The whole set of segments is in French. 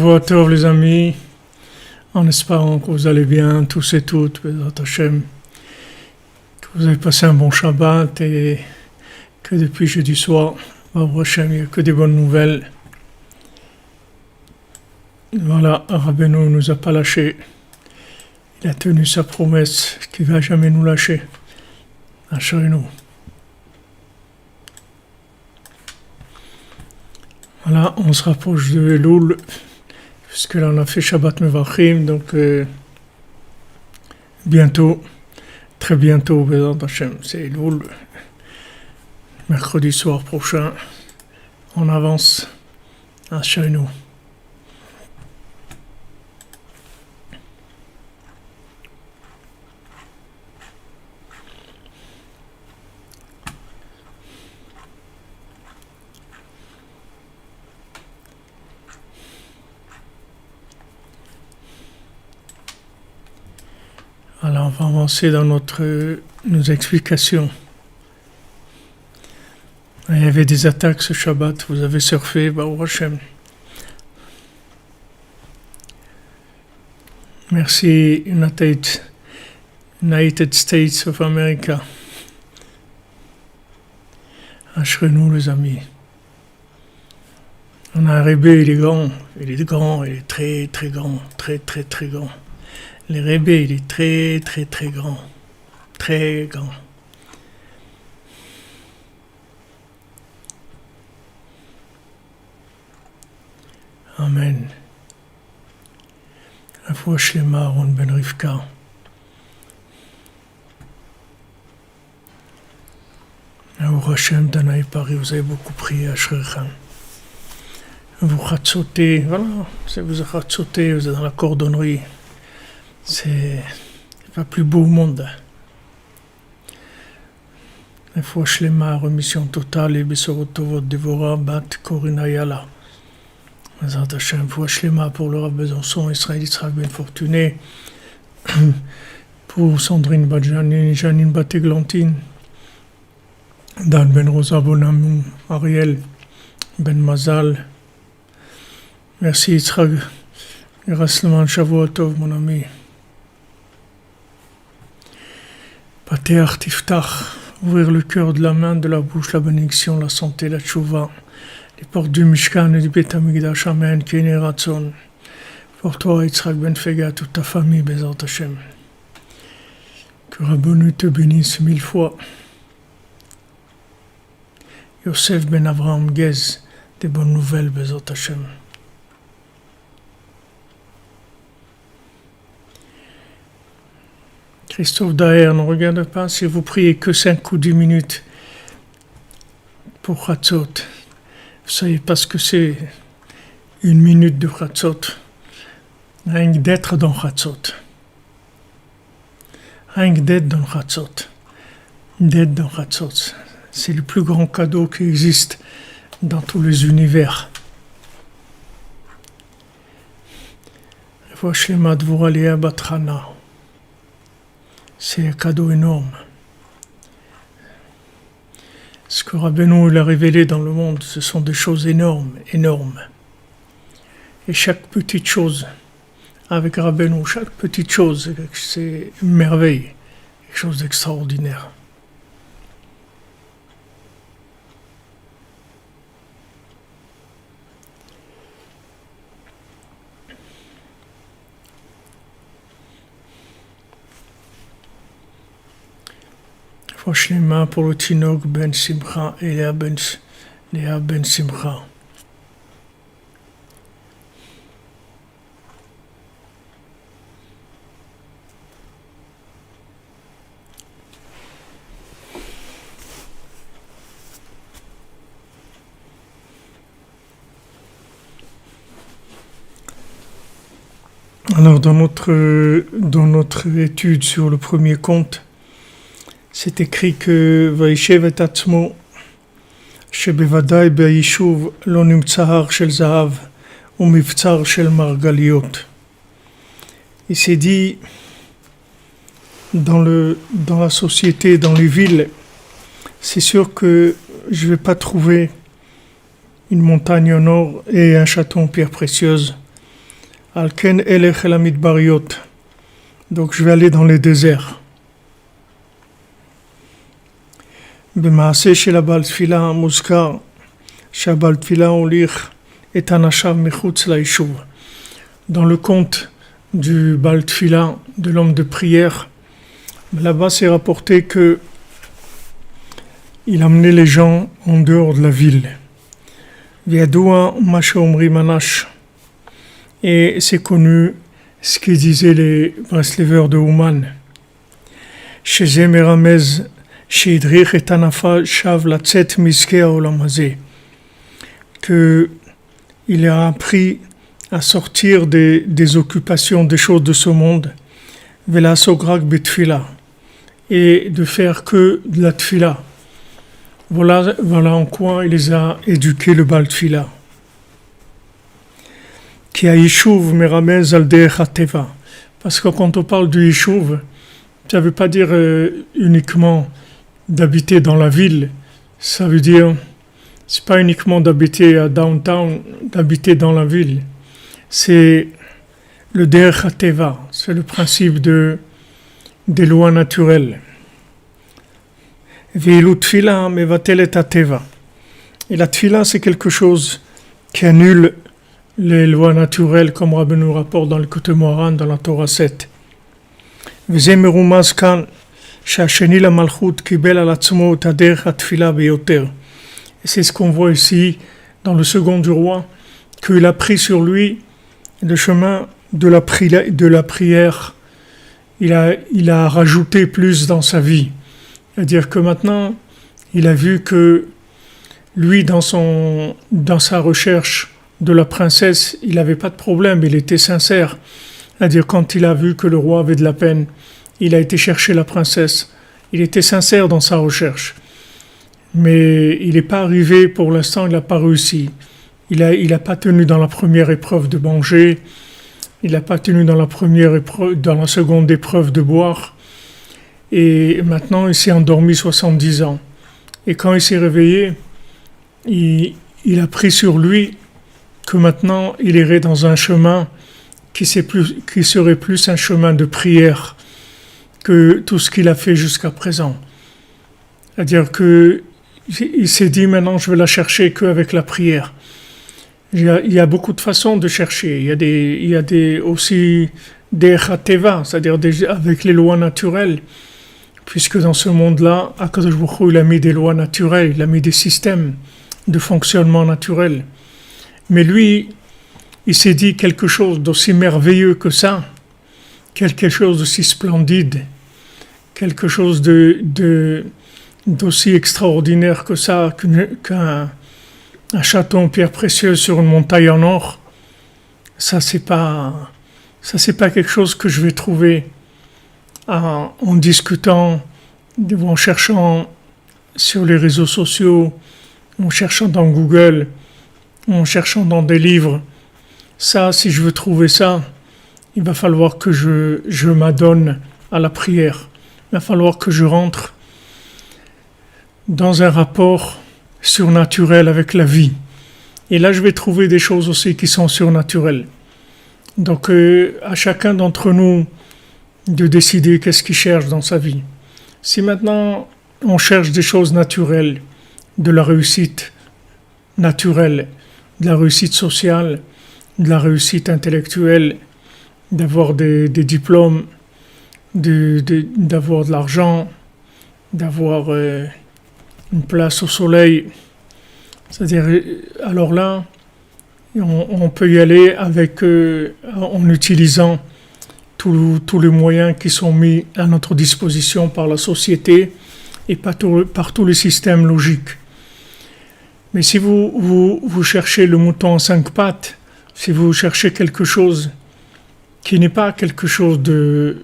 Shavua Tov les amis, en espérant que vous allez bien, tous et toutes, Bezrat Hashem, que vous avez passé un bon Shabbat et que depuis jeudi soir, Baruch Hashem, il n'y a que des bonnes nouvelles. Voilà, Rabbeinu ne nous a pas lâchés, il a tenu sa promesse qu'il ne va jamais nous lâcher. Assurez-nous. Voilà, on se rapproche de Elul, puisque là on a fait Shabbat Mevachim, donc bientôt, très bientôt, Bezrat Hashem, c'est Elul, mercredi soir prochain, on avance à chez nous. Alors, on va avancer dans nos explications. Il y avait des attaques ce Shabbat, vous avez surfé, Baruch Hashem. Merci United States of America. Assurez-nous les amis. On a un Rebbe, il est grand, il est très très grand, très très très grand. Le Rebbe, il est très, très, très grand. Très grand. Amen. Refoua Shlema, Ron Ben Rivka. Baruch Hashem, Danaï Paris, vous avez beaucoup prié à Shrechan. Vous ratsotez, voilà, vous ratsotez, vous êtes dans la cordonnerie. C'est pas plus beau au monde. Refoua Shlema, remission totale, et Besorot Tovot Devora, Bat Korina Yala. Bezrat Hashem, Refoua Shlema pour le Rav Besançon, Israël Yitzhak Ben Fortuné, pour Sandrine Badjani, Janine Bateglantine, Dan Ben Rosa Bonamou, Ariel Ben Mazal. Merci Yitzhak, Yerasleman Shavua Tov, mon ami. Pateach Tiftach, ouvrir le cœur de la main, de la bouche, la bénédiction, la santé, la tchouva, les portes du Mishkan et du Beth Amikdash, Amen, Kene Ratzon. Pour toi, Yitzhak Ben Fega, toute ta famille, Bezrat Hashem. Que Rabbeinu te bénisse 1000 fois. Yosef Ben Avraham Gez, des bonnes nouvelles, Bezrat Hashem. Christophe Daher, ne regarde pas si vous priez que 5 ou 10 minutes pour Chatzot. Vous savez pas ce que c'est 1 minute de Chatzot. Rien que d'être dans Chatzot. Rien que d'être dans Chatzot. D'être dans Chatzot. C'est le plus grand cadeau qui existe dans tous les univers. Refoua Shlema Dvorah Léa Bat Hana. C'est un cadeau énorme. Ce que Rabbeinu a révélé dans le monde, ce sont des choses énormes, énormes. Et chaque petite chose, avec Rabbeinu, chaque petite chose, c'est une merveille, quelque chose d'extraordinaire. Shlema pour le Tinok Ben Simcha et Léa Ben Simcha. Alors dans notre étude sur le premier conte, c'est écrit que Vaïshev et Atzmo, Shebevadai Be'yishuv lo nimtzahar shel zahav ou miftzar shel margaliot. Il s'est dit, dans la société, dans les villes, c'est sûr que je ne vais pas trouver une montagne en or et un château en pierre précieuse. Al ken elech el hamidbariot. Donc je vais aller dans les déserts. במעשה של הבעל תפילה מוזכר שהבעל תפילה הוליך את אנשיו מחוץ ליישוב. Dans le conte du בעל תפילה, de l'homme de prière, là-bas c'est rapporté que il amenait les gens en dehors de la ville. וידוע מה שאומרים אנש. Et c'est connu ce que disaient les Breslevers de Ouman. שזה מרמז שהדריך את אנשיו לצאת מעסקי העולם הזה. qu'il a appris à sortir des occupations, des choses de ce monde, ולעסוק בתפילה, et de faire que de la tfila. Voilà en quoi il les a éduqués le Baal Tfila. Qui a Yishuv meramez al derech hateva. Parce que quand on parle du Yishuv, ça ne veut pas dire uniquement d'habiter dans la ville. Ça veut dire, c'est pas uniquement d'habiter à downtown, d'habiter dans la ville. C'est le derech hateva, c'est le principe des lois naturelles. Ve'ilu tfila mevatelet hateva. Et la tfila, c'est quelque chose qui annule les lois naturelles, comme Rabbi nous rapporte dans le Côté Moharan, dans la Torah 7. וזה מרומז כאן שהשני למלכות קיבל על עצמו את הדרך התפילה ביותר. Et c'est ce qu'on voit ici dans le second du roi, qu'il a pris sur lui le chemin de la prière. Il a rajouté plus dans sa vie. C'est-à-dire que maintenant, il a vu que lui, dans sa recherche de la princesse, il n'avait pas de problème, il était sincère. C'est-à-dire quand il a vu que le roi avait de la peine, il a été chercher la princesse. Il était sincère dans sa recherche. Mais il n'est pas arrivé, pour l'instant, il n'a pas réussi. Il n'a pas tenu dans la première épreuve de manger, il n'a pas tenu dans la seconde épreuve de boire. Et maintenant, il s'est endormi 70 ans. Et quand il s'est réveillé, il a pris sur lui que maintenant, il irait dans un chemin qui serait plus un chemin de prière que tout ce qu'il a fait jusqu'à présent. C'est-à-dire qu'il s'est dit, maintenant, je vais la chercher qu'avec la prière. Il y a beaucoup de façons de chercher. Il y a aussi des chateva, c'est-à-dire avec les lois naturelles. Puisque dans ce monde-là, Akadosh Baruch Hu, il a mis des lois naturelles, il a mis des systèmes de fonctionnement naturel. Mais lui, il s'est dit quelque chose d'aussi merveilleux que ça, quelque chose d'aussi splendide, quelque chose d'aussi extraordinaire que ça, qu'un château en pierre précieuse sur une montagne en or. Ça, c'est pas quelque chose que je vais trouver en discutant, en cherchant sur les réseaux sociaux, en cherchant dans Google, en cherchant dans des livres. Ça, si je veux trouver ça, il va falloir que je m'adonne à la prière. Il va falloir que je rentre dans un rapport surnaturel avec la vie. Et là, je vais trouver des choses aussi qui sont surnaturelles. Donc, à chacun d'entre nous de décider qu'est-ce qu'il cherche dans sa vie. Si maintenant, on cherche des choses naturelles, de la réussite naturelle, de la réussite sociale, de la réussite intellectuelle, d'avoir des diplômes, d'avoir de l'argent, d'avoir une place au soleil. C'est-à-dire, alors là, on peut y aller en utilisant tous les moyens qui sont mis à notre disposition par la société et par tous les systèmes logiques. Mais si vous cherchez le mouton en 5 pattes, si vous cherchez quelque chose qui n'est pas quelque chose de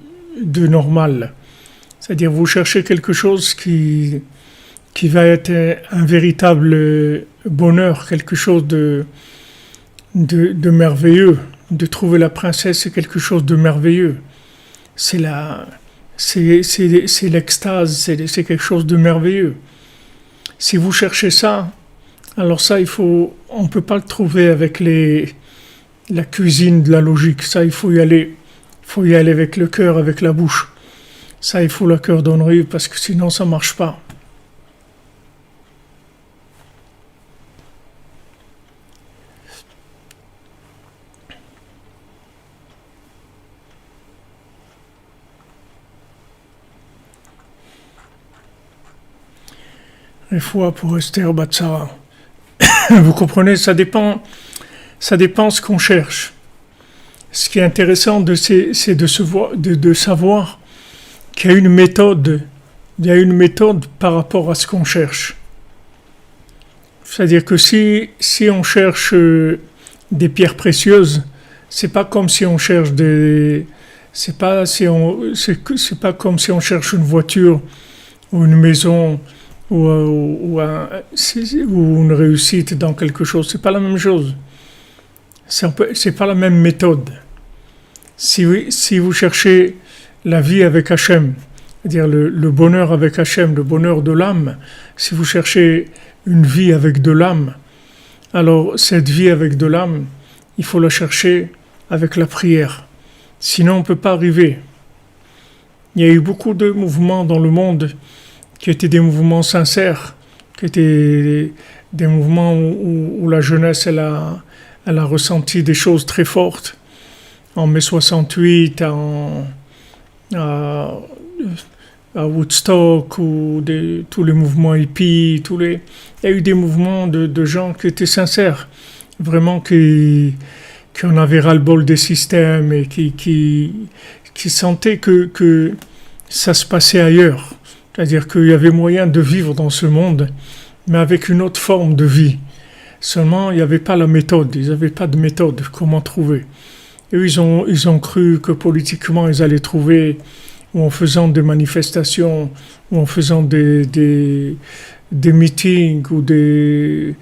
normal, c'est-à-dire vous cherchez quelque chose qui va être un véritable bonheur, quelque chose de merveilleux. De trouver la princesse, c'est quelque chose de merveilleux. C'est l'extase, c'est quelque chose de merveilleux. Si vous cherchez ça, alors ça, on ne peut pas le trouver avec la cuisine de la logique. Ça, il faut y aller. Il faut y aller avec le cœur, avec la bouche. Ça, il faut la cordonnerie parce que sinon, ça marche pas. Les fois pour Esther Batsara. Vous comprenez, ça dépend ce qu'on cherche. Ce qui est intéressant, c'est de savoir qu'il y a une méthode. Il y a une méthode par rapport à ce qu'on cherche. C'est-à-dire que si on cherche des pierres précieuses, c'est pas comme si on cherche c'est pas comme si on cherche une voiture ou une maison ou une réussite dans quelque chose. C'est pas la même chose. C'est pas la même méthode. Si vous cherchez la vie avec Hachem, c'est-à-dire le bonheur avec Hachem, le bonheur de l'âme, si vous cherchez une vie avec de l'âme, alors cette vie avec de l'âme, il faut la chercher avec la prière. Sinon, on ne peut pas arriver. Il y a eu beaucoup de mouvements dans le monde qui étaient des mouvements sincères, qui étaient des mouvements où la jeunesse, elle a ressenti des choses très fortes. En mai 68, à Woodstock, ou tous les mouvements hippies, il y a eu des mouvements de gens qui étaient sincères, vraiment qui en avaient ras-le-bol des systèmes et qui sentaient que ça se passait ailleurs. C'est-à-dire qu'il y avait moyen de vivre dans ce monde, mais avec une autre forme de vie. Seulement, il n'y avait pas la méthode, ils n'avaient pas de méthode, comment trouver. Et ils ont cru que politiquement, ils allaient trouver, ou en faisant des manifestations, ou en faisant des meetings, ou des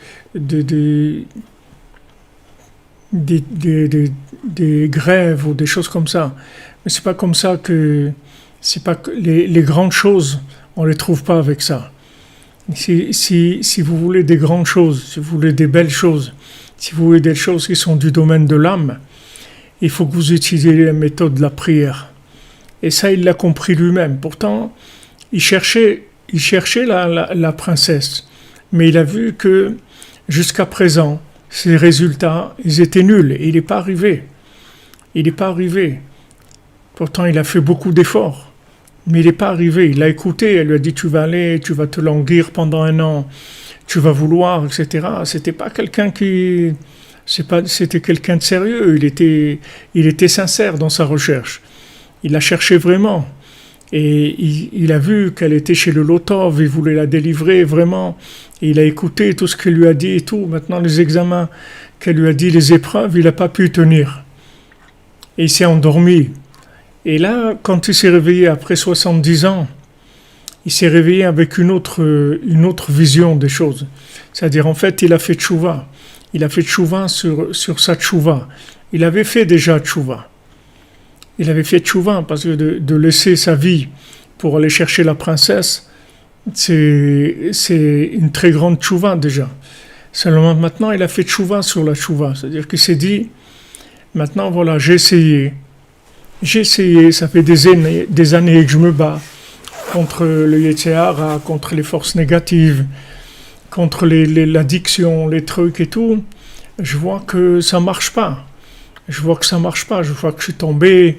grèves, ou des choses comme ça. Mais c'est pas comme ça c'est pas que les grandes choses, on les trouve pas avec ça. Si vous voulez des grandes choses, si vous voulez des belles choses, si vous voulez des choses qui sont du domaine de l'âme, il faut que vous utilisiez la méthode de la prière. Et ça, il l'a compris lui-même. Pourtant, il cherchait la princesse. Mais il a vu que, jusqu'à présent, ses résultats, ils étaient nuls. Et il n'est pas arrivé. Pourtant, il a fait beaucoup d'efforts. Mais il n'est pas arrivé. Il a écouté. Elle lui a dit, tu vas aller, tu vas te languir pendant 1 an. Tu vas vouloir, etc. C'était pas quelqu'un c'était quelqu'un de sérieux. Il était sincère dans sa recherche. Il la cherchait vraiment. Et il a vu qu'elle était chez le Lotov, il voulait la délivrer vraiment. Et il a écouté tout ce qu'elle lui a dit et tout. Maintenant, les examens qu'elle lui a dit, les épreuves, il n'a pas pu tenir. Et il s'est endormi. Et là, quand il s'est réveillé après 70 ans, il s'est réveillé avec une autre vision des choses. C'est-à-dire, en fait, il a fait tchouva. Il a fait tchouva sur sa tchouva. Il avait fait déjà tchouva. Il avait fait tchouva parce que de laisser sa vie pour aller chercher la princesse, c'est une très grande tchouva déjà. Seulement maintenant, il a fait tchouva sur la tchouva. C'est-à-dire qu'il s'est dit, maintenant voilà, j'ai essayé, ça fait des années que je me bats contre le Yetzer Hara, contre les forces négatives, contre l'addiction, les trucs et tout. Je vois que ça marche pas. Je vois que je suis tombé,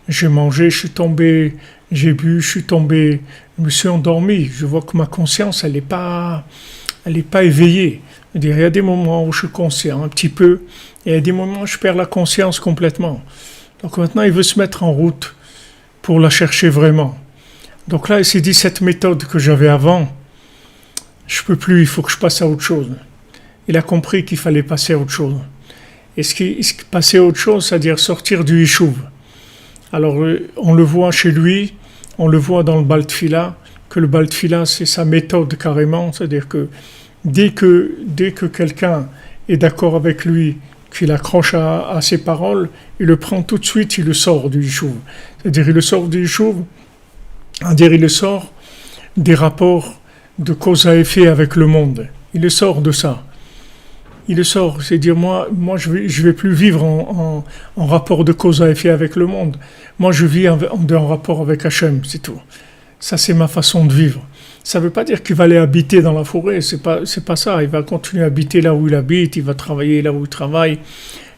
j'ai mangé, je suis tombé, j'ai bu, je suis tombé, je me suis endormi. Je vois que ma conscience, elle est pas éveillée. Il y a des moments où je suis conscient un petit peu, et il y a des moments où je perds la conscience complètement. Donc maintenant, il veut se mettre en route pour la chercher vraiment. Donc là, il s'est dit, cette méthode que j'avais avant, je peux plus, il faut que je passe à autre chose. Il a compris qu'il fallait passer à autre chose. Et passer à autre chose, c'est-à-dire sortir du Yishuv. Alors, on le voit chez lui, on le voit dans le Baal Tefila, que le Baal Tefila, c'est sa méthode carrément, c'est-à-dire que dès que quelqu'un est d'accord avec lui, qu'il accroche à ses paroles, il le prend tout de suite, il le sort du Yishuv. C'est-à-dire, il le sort du Yishuv, c'est-à-dire, il le sort des rapports de cause à effet avec le monde. Il le sort de ça. il le sort. C'est dire, moi je vais plus vivre en rapport de cause à effet avec le monde. Moi, je vis en rapport avec Hachem, c'est tout. Ça, c'est ma façon de vivre. Ça ne veut pas dire qu'il va aller habiter dans la forêt, c'est pas ça. Il va continuer à habiter là où il habite, il va travailler là où il travaille,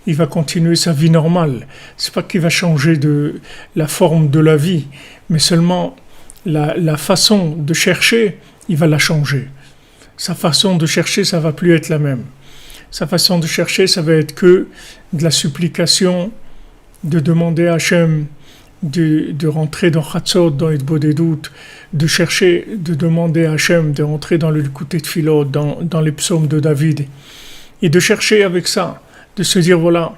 il va continuer sa vie normale. C'est pas qu'il va changer de la forme de la vie, mais seulement la façon de chercher, il va la changer. Sa façon de chercher, ça va plus être la même. Sa façon de chercher, ça va être que de la supplication, de demander à Hachem de rentrer dans Chatzot, dans Hitbodedut, de chercher, de demander à Hachem de rentrer dans le Likutei Tfilot, dans les psaumes de David, et de chercher avec ça, de se dire voilà,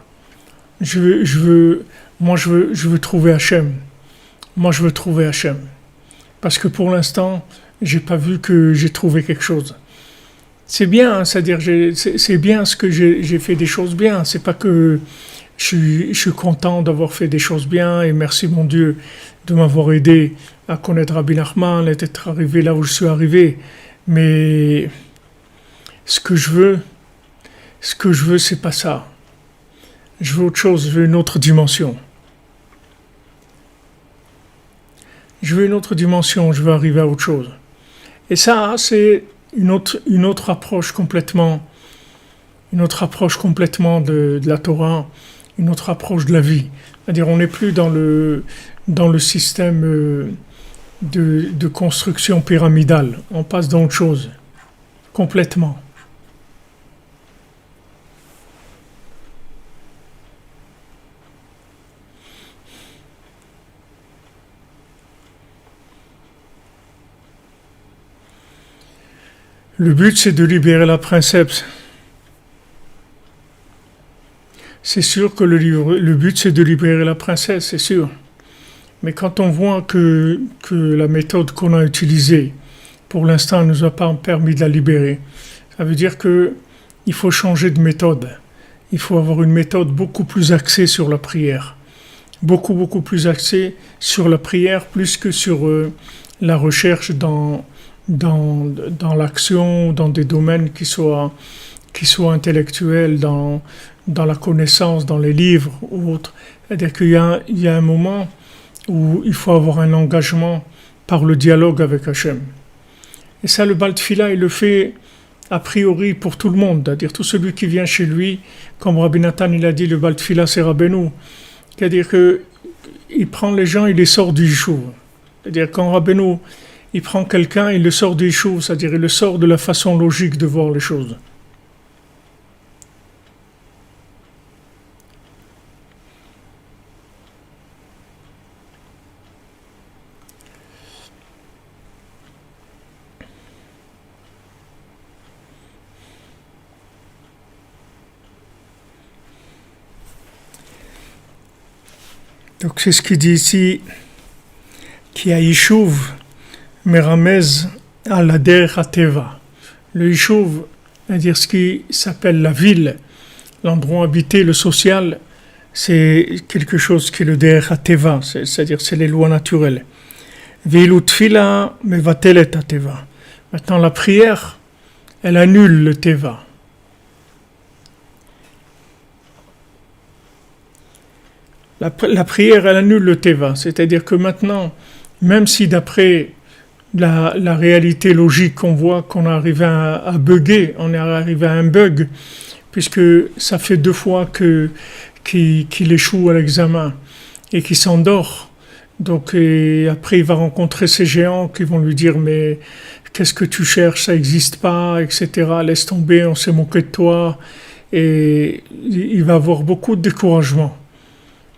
je veux trouver Hachem. Moi, je veux trouver Hachem. Parce que pour l'instant, j'ai pas vu que j'ai trouvé quelque chose. C'est bien, hein, c'est-à-dire c'est bien ce que j'ai fait des choses bien. C'est pas que je suis content d'avoir fait des choses bien et merci mon Dieu de m'avoir aidé à connaître Rabbi Nachman et d'être arrivé là où je suis arrivé. Mais ce que je veux, c'est pas ça. Je veux autre chose, je veux une autre dimension. Je veux une autre dimension, je veux arriver à autre chose. Et ça, c'est une autre approche complètement de la Torah, une autre approche de la vie. C'est-à-dire, on n'est plus dans le système de construction pyramidale. On passe dans autre chose, complètement. Le but, c'est de libérer la princesse. C'est sûr que le but, c'est de libérer la princesse, c'est sûr. Mais quand on voit que la méthode qu'on a utilisée, pour l'instant, ne nous a pas permis de la libérer, ça veut dire qu'il faut changer de méthode. Il faut avoir une méthode beaucoup plus axée sur la prière. Beaucoup plus axée sur la prière, plus que sur la recherche dans l'action, dans des domaines qui soient intellectuels, dans la connaissance, dans les livres ou autres. C'est-à-dire qu'il y a un moment où il faut avoir un engagement par le dialogue avec Hachem. Et ça, le Baal Tfila, il le fait a priori pour tout le monde. C'est-à-dire tout celui qui vient chez lui, comme Rabbi Nathan, il a dit, le Baal Tfila, c'est Rabbeinu. C'est-à-dire qu'il prend les gens, il les sort du Yishuv. C'est-à-dire quand Rabbeinu, il prend quelqu'un, il le sort du Yishuv, c'est-à-dire il le sort de la façon logique de voir les choses. Donc c'est ce qu'il dit ici, qui a Yishuv, Meramez à la Der Hateva. Le Yishuv, c'est-à-dire ce qui s'appelle la ville, l'endroit habité, le social, c'est quelque chose qui est le Der Hateva, c'est-à-dire c'est les lois naturelles. Veilu Tfila Mevatelet Hateva. Maintenant la prière, elle annule le Teva. La prière, elle annule le Teva, c'est-à-dire que maintenant, même si d'après la réalité logique, on voit qu'on est arrivé à bugger, on est arrivé à un bug, puisque ça fait 2 fois qu'il échoue à l'examen et qu'il s'endort. Donc et après, il va rencontrer ces géants qui vont lui dire « Mais qu'est-ce que tu cherches, ça n'existe pas, etc. Laisse tomber, on s'est moqué de toi. » Et il va avoir beaucoup de découragement.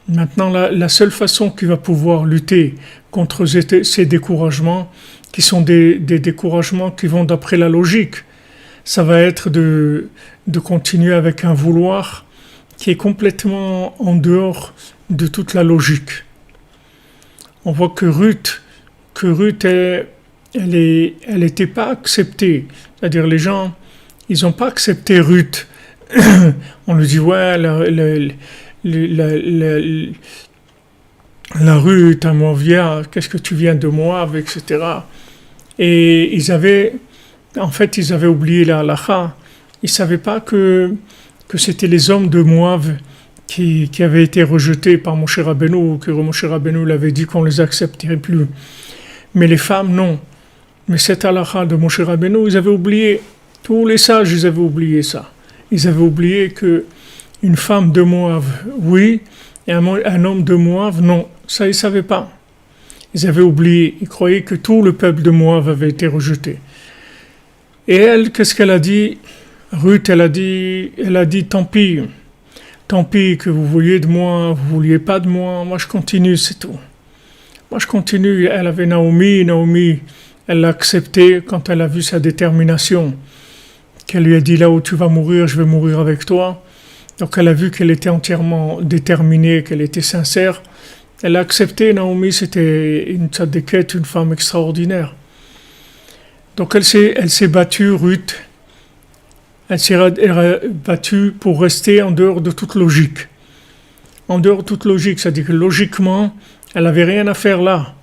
Maintenant, la seule façon qu'il va pouvoir lutter contre ces découragements, qui sont des découragements qui vont d'après la logique, ça va être de continuer avec un vouloir qui est complètement en dehors de toute la logique. On voit que Ruth, elle n'était pas acceptée. C'est-à-dire les gens, ils n'ont pas accepté Ruth. On lui dit, ouais, la Ruth, un Moavia, qu'est-ce que tu viens de Moab, etc. Et ils avaient oublié la halakha, Ils ne savaient pas que c'était les hommes de Moab qui avaient été rejetés par Moshe Rabbeinu, que Moshe Rabbeinu l'avait dit qu'on ne les accepterait plus. Mais les femmes, non. Mais cette halakha de Moshe Rabbeinu, ils avaient oublié, tous les sages, ils avaient oublié ça. Ils avaient oublié que une femme de Moab, oui, et un homme de Moab, non. Ça, ils ne savaient pas. Ils avaient oublié. Ils croyaient que tout le peuple de Moab avait été rejeté. Et elle, qu'est-ce qu'elle a dit? Ruth, elle a dit, tant pis que vous vouliez de moi, vous vouliez pas de moi je continue, c'est tout. Moi je continue. Elle avait Naomi, elle l'a accepté quand elle a vu sa détermination, qu'elle lui a dit là où tu vas mourir, je vais mourir avec toi. Donc elle a vu qu'elle était entièrement déterminée, qu'elle était sincère. Elle a accepté. Naomi, c'était une tzaddiket, une femme extraordinaire. Donc elle s'est battue, Ruth. Elle s'est battue pour rester en dehors de toute logique. En dehors de toute logique, c'est-à-dire que logiquement, elle n'avait rien à faire là.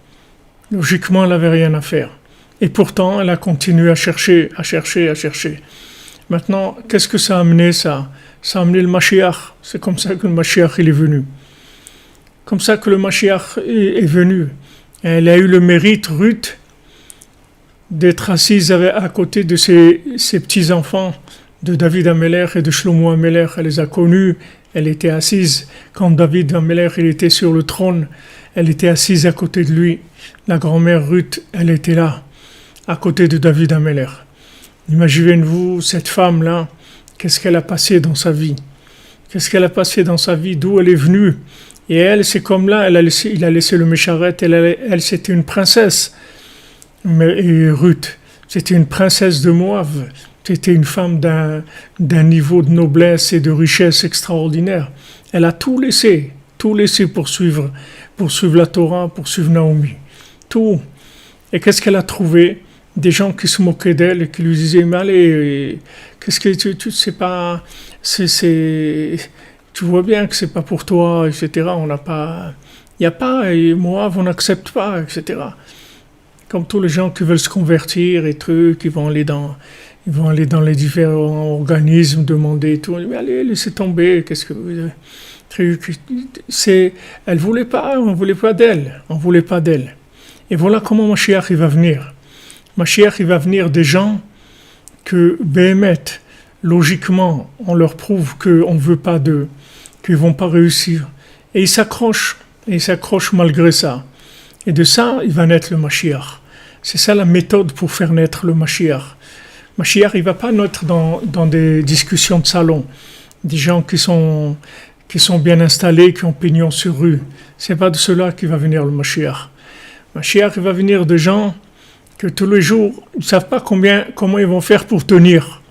Logiquement, elle n'avait rien à faire. Et pourtant, elle a continué à chercher. Maintenant, qu'est-ce que ça a amené ça? Ça a amené le Mashiach. C'est comme ça que le Mashiach il est venu. Comme ça que le Mashiach est venu. Elle a eu le mérite, Ruth, d'être assise à côté de ses petits-enfants, de David Améler et de Shlomo Améler. Elle les a connus. Elle était assise quand David Améler il était sur le trône. Elle était assise à côté de lui. La grand-mère Ruth, elle était là, à côté de David Améler. Imaginez-vous cette femme-là, qu'est-ce qu'elle a passé dans sa vie? Qu'est-ce qu'elle a passé dans sa vie? D'où elle est venue? Et elle, c'est comme là, il a laissé le Mécharet. Elle, c'était une princesse. Et Ruth, c'était une princesse de Moab. C'était une femme d'un niveau de noblesse et de richesse extraordinaire. Elle a tout laissé pour suivre la Torah, pour suivre Naomi. Tout. Et qu'est-ce qu'elle a trouvé? Des gens qui se moquaient d'elle et qui lui disaient, mais allez, qu'est-ce que tu sais pas, tu vois bien que c'est pas pour toi, etc. On n'a pas, il n'y a pas, et moi, on n'accepte pas, etc. Comme tous les gens qui veulent se convertir et trucs, ils vont aller dans les différents organismes, demander et tout. Mais allez, laissez tomber, qu'est-ce que vous... Elle voulait pas, on voulait pas d'elle. Et voilà comment Mashiach il va venir. Mashiach il va venir des gens que Béhémet, logiquement, on leur prouve qu'on ne veut pas d'eux, qu'ils ne vont pas réussir. Et ils s'accrochent malgré ça. Et de ça, il va naître le Mashiach. C'est ça la méthode pour faire naître le Mashiach. Mashiach, il ne va pas naître dans des discussions de salon. Des gens qui sont bien installés, qui ont pignon sur rue. Ce n'est pas de cela qu'il va venir le Mashiach. Mashiach, il va venir de gens que tous les jours, ils ne savent pas comment ils vont faire pour tenir.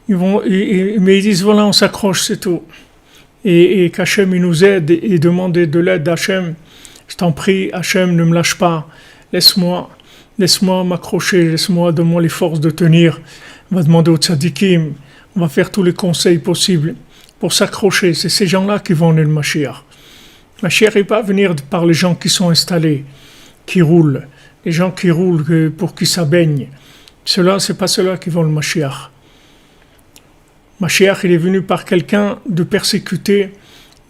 Mais ils disent, voilà, on s'accroche, c'est tout. Et qu'Hachem, il nous aide et demander de l'aide d'Hachem. Je t'en prie, Hachem, ne me lâche pas. Laisse-moi m'accrocher, donne-moi les forces de tenir. On va demander aux tzadikim, on va faire tous les conseils possibles pour s'accrocher. C'est ces gens-là qui vont aller le Mashiach. Mashiach ne va pas venir par les gens qui sont installés, qui roulent. Les gens qui roulent pour qu'ils s'abaignent. Ceux-là, c'est pas ceux-là qui vont le Mashiach. Mashiach, il est venu par quelqu'un de persécuté,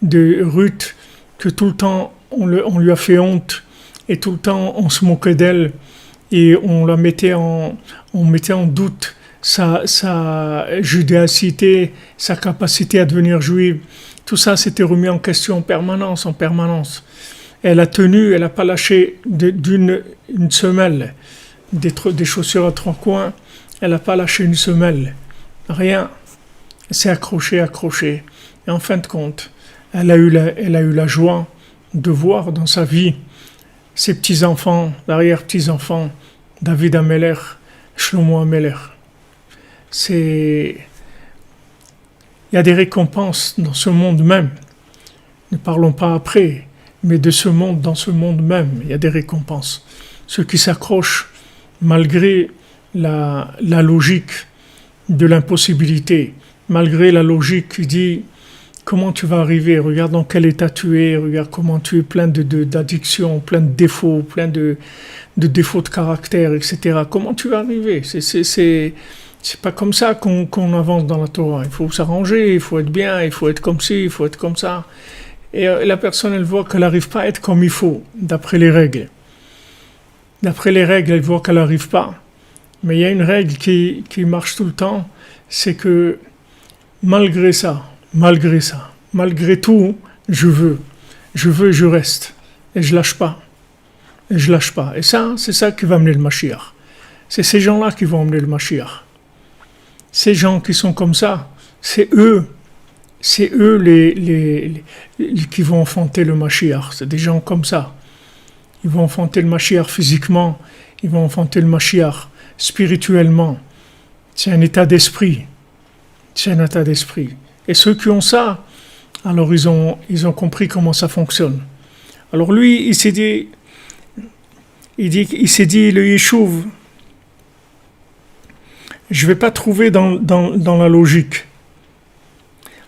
de Ruth, que tout le temps on lui a fait honte et tout le temps on se moquait d'elle et on mettait en doute sa judéacité, sa capacité à devenir juive. Tout ça s'était remis en question en permanence. Elle a tenu, elle n'a pas lâché une semelle, des chaussures à 3 coins, elle n'a pas lâché une semelle, rien. Elle s'est accrochée. Et en fin de compte, elle a eu la joie de voir dans sa vie ses petits-enfants, l'arrière-petits-enfants, David Améler, Shlomo Améler. Il y a des récompenses dans ce monde même. Ne parlons pas après, mais dans ce monde même, il y a des récompenses. Ceux qui s'accrochent malgré la logique de l'impossibilité, malgré la logique qui dit comment tu vas arriver, regarde dans quel état tu es, regarde comment tu es plein d'addictions, plein de défauts, plein de défauts de caractère, etc. Comment tu vas arriver? C'est pas comme ça qu'on avance dans la Torah. Il faut s'arranger, il faut être bien, il faut être comme ci, il faut être comme ça. Et la personne, elle voit qu'elle n'arrive pas à être comme il faut, d'après les règles. D'après les règles, elle voit qu'elle n'arrive pas. Mais il y a une règle qui marche tout le temps, c'est que malgré tout, je veux et je reste. Et je lâche pas. Et ça, c'est ça qui va amener le Mashiach. C'est ces gens-là qui vont amener le Mashiach. Ces gens qui sont comme ça, c'est eux les qui vont enfanter le Mashiach. C'est des gens comme ça. Ils vont enfanter le Mashiach physiquement, ils vont enfanter le Mashiach spirituellement. C'est un état d'esprit. Et ceux qui ont ça, alors ils ont compris comment ça fonctionne. Alors lui, il s'est dit, le Yeshuv, je ne vais pas trouver dans la logique.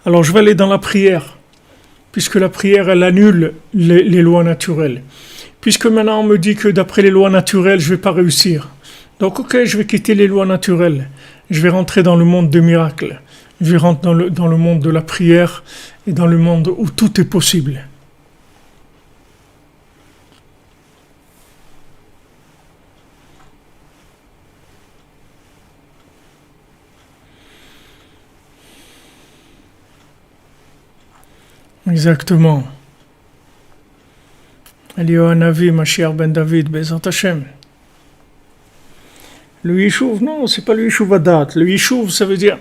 Alors je vais aller dans la prière, puisque la prière, elle annule les lois naturelles. Puisque maintenant on me dit que d'après les lois naturelles, je ne vais pas réussir. Donc ok, je vais quitter les lois naturelles. Je vais rentrer dans le monde des miracles. Je vais rentrer dans le monde de la prière et dans le monde où tout est possible. Exactement. Eliyahu Hanavi, Mashiach ben David, Bezat Hashem. Le Yeshuv, non, c'est pas le Yeshuv Adat. Le Yeshuv, ça veut dire,